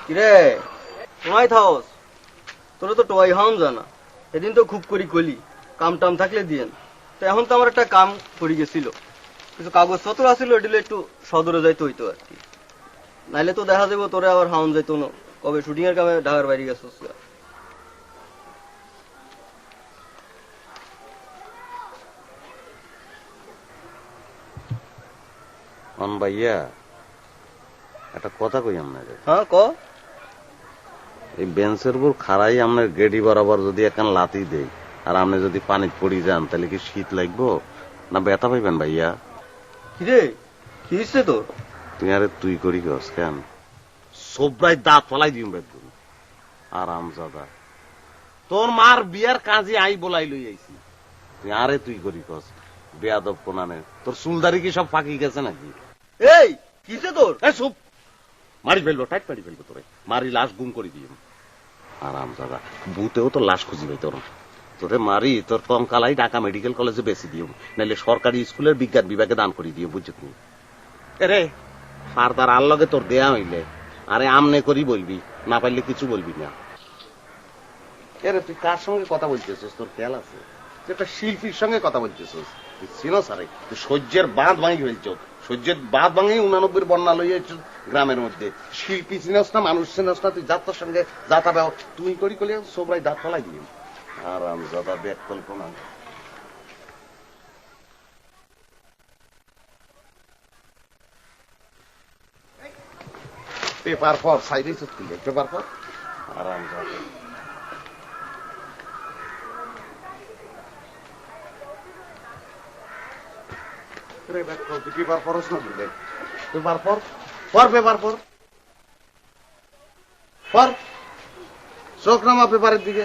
কিরে তোমায় থাওস তোরা তো টোয়াই হাউন জানা সেদিন তো খুব করি কলি কাম টাম থাকলে দিয়েন তো এখন তো আমার একটা কাম পড়ে গেছিল কিছু কাগজপত্র আসছিল ওইগুলো একটু সদরে যাইতে হইতো আর কি নাইলে তো দেখা যাবো তোরে আবার হাউন যাইতো না কবে শুটিং এর কামে ঢাকার বাইরে গেছিস ভাইয়া একটা কথা কই আপনাকে। হ্যাঁ ক এই বেঞ্চের উপর খাড়াই আপনার গেডি বরাবর যদি একখান লাথি দেই আর আপনি যদি পানি পড়ি যান তাহলে কি শীত লাগবো না ব্যথা পাইবেন ভাইয়া? কিরে কি হচ্ছে তোর? তুই আরে তুই করি কস কেন? সবরাই দাঁত ফলাই দিম বেদুন আরাম জাদা তোর মার বিয়ার কাজে আই বলাই লই আইছি তুই আরে তুই করি কস বেয়াদব কোনানে তোর চুলদারি কি সব ফাঁকি গেছে নাকি? এই কিসে তোর? চুপ মারি ফেলবো টাইট মারি ফেলবো তোরে মারি লাশ গুম করে দিও আরাম দাদা বুতেও তো লাশ খুঁজিবে তোর তোরে মারি তোর কঙ্কালাই ঢাকা মেডিকেল কলেজে বেশি দিও নাহলে সরকারি স্কুলের বিজ্ঞান বিভাগে দান করে দিও বুঝছো তুমি রে ফারদার আর লগে তোর দেয়া হইলে আরে আমনে করি বলবি না পারলে কিছু বলবি না। এরে তুই কার সঙ্গে কথা বলতেছিস তোর খেয়াল আছে? তুই একটা শিল্পীর সঙ্গে কথা বলতেছিস তুই চিনস আরে তুই সহ্যের বাঁধ ভাঙি ফেলছ সহ্যের বাঁধ ভাঙি 89 বন্যা লইয়াছ গ্রামের মধ্যে শিল্পী চিনস না মানুষ চিনস না তুই যাত্রার সঙ্গে যাতা বেও তুই করি করলে সবাই দাঁত ফলাই দিবি আরাম যাতা ব্যাগ কল্পনা পেপার পর সাইডে তুই পেপার পর আরাম যাতা পেপার পরস না দিলে পেপার পর পর পেপার পর পর চোখ নামা পেপারের দিকে